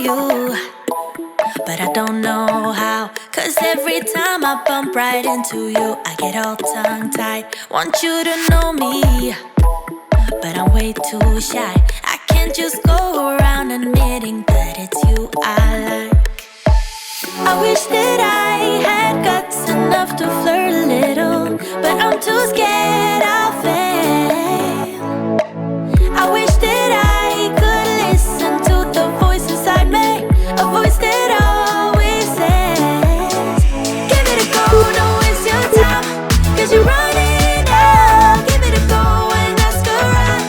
you, but I don't know how. Cause every time I bump right into you, I get all tongue-tied. Want you to know me, but I'm way too shy. I can't just go around admitting that it's you I like. I wish that I had guts enough to flirt a little, but I'm too scared I'll fail. I wish that I could listen to the voice inside me, a voice that always says, give it a go, don't waste your time, cause you're running out. Give it a go and ask her out,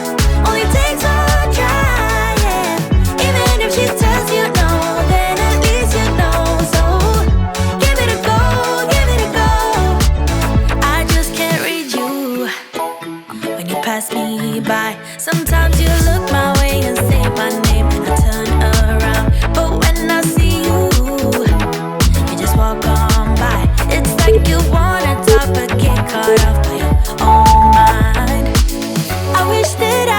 only takes one try, yeah. Even if she tells you no, then at least you know. So give it a go, give it a go. I just can't read you when you pass me by. Sometimes you look my way and say my name, and I turn around. But when I see you, you just walk on by. It's like you wanna talk but get caught off by your own mind. I wish that I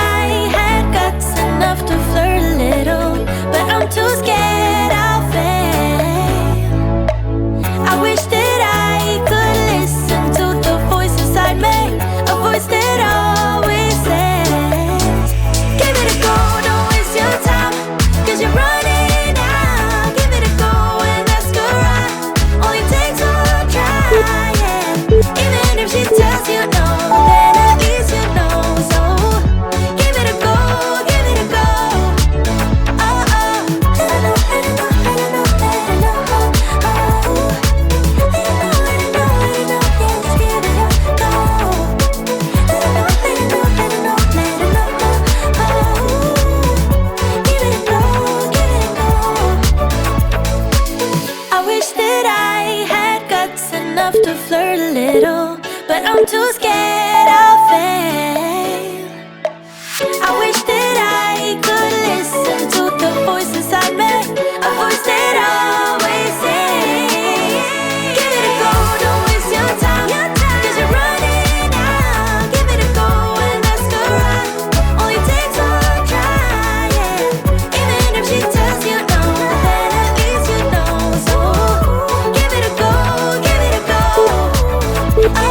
had guts enough to flirt a little, but I'm too scared I'll fail. I wish that I could listen to the voice inside me, a voice that always says, give it a go, don't waste your time, cause you're running out. Give it a go and ask her out, only takes one try, yeah. Even if she tells you no, then at least you know. So give it a go, give it a go. Oh, oh. Let her know, let her know, let her know, let her know. Oh, let her know, let her know, let her know. Yeah, just give it a go. Let her know, let her know, let her know, let her know. Oh, give it a go, give it a go. I wish that I had guts enough to flirt a little, but I'm too scared I'll fail. I wish that I could listen to the voice inside me, a voice that always says, give it a go, don't waste your time, cause you're running out. Give it a go and ask her out, only takes one try, yeah. Even if she tells you no, then at least you know. So give it a go, give it a go. Oh,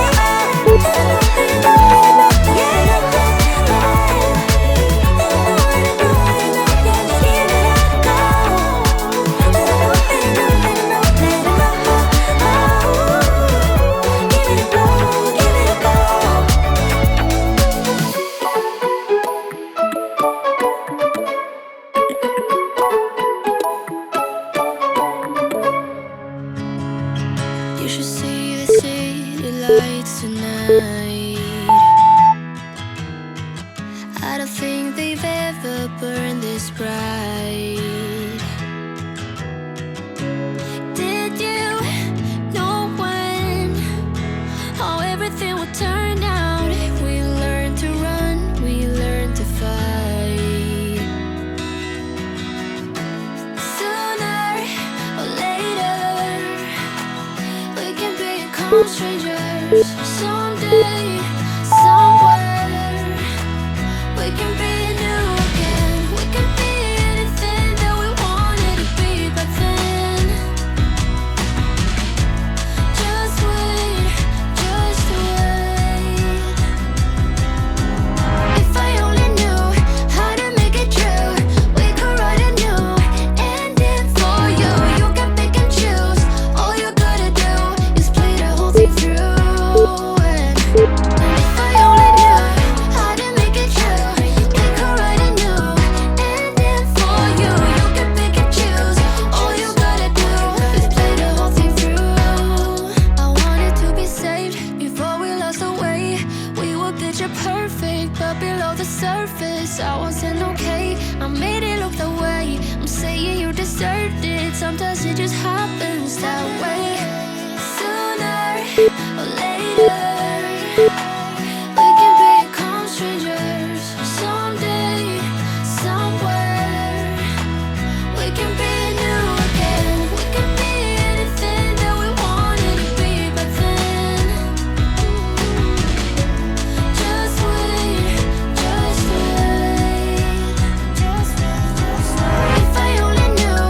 you should see the city lights tonight. I don't think they've ever burned this bright. Did you know when how everything would turn out? We learned to run, we learned to fight. Sooner or later, we can become strangers. Someday, somewhere, we can be new again. We can be anything that we wanted to be back then. Just wait, just wait. If I only knew how to make it true, we could write a new ending for you. You can pick and choose. All you gotta do is play the whole thing through. And if I only knew how to make it true, we could write a new ending for you. You can pick and choose. All you gotta do is play the whole thing through. I wanted to be saved before we lost our way. We were picture perfect, but below the surface, I wasn't okay. I made it look that way. I'm saying you deserved it. Sometimes it just happens that way. Sooner or later, we can become strangers. Someday, somewhere, we can be new again. We can be anything that we wanted to be back then. Just wait, just wait. If I only knew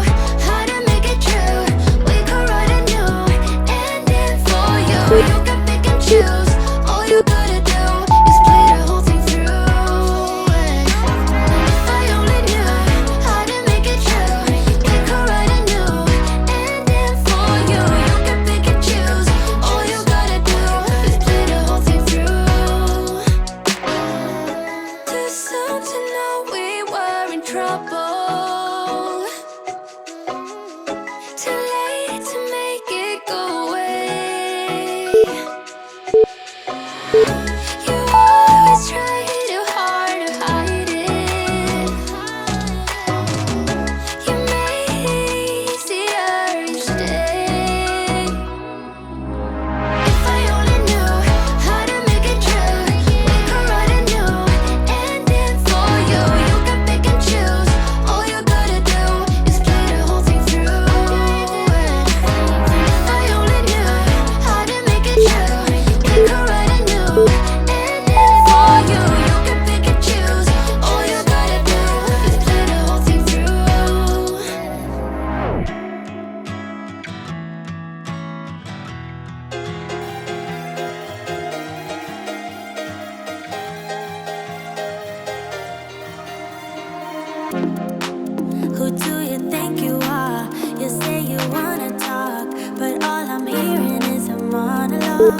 Who do you think you are? You say you wanna talk, but all I'm hearing is a monologue.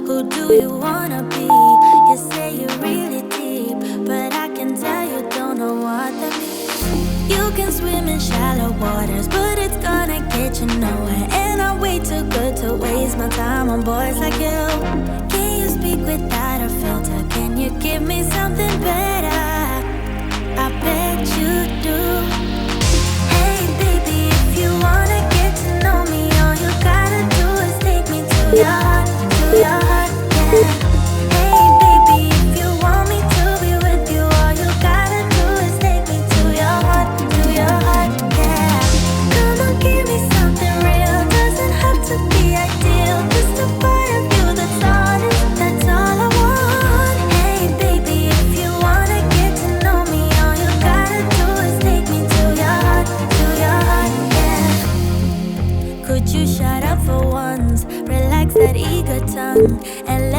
Who do you wanna be? You say you're really deep, but I can tell you don't know what that means. You can swim in shallow waters, but it's gonna get you nowhere. And I'm way too good to waste my time on boys like you. Can you speak without a filter? Can you give me something better? I bet you do. Hey baby, if you wanna get to know me, all you gotta do is take me to your heart, yeah. Hey baby, if you want me to be with you, all you gotta do is take me to your heart, yeah. Come on, give me something real, doesn't have to be ideal, just a part of you that's honest, that's all I want. Hey baby, if you wanna get to know me, all you gotta do is take me to your heart, yeah. Could you shut up for once, relax that eager tongue, and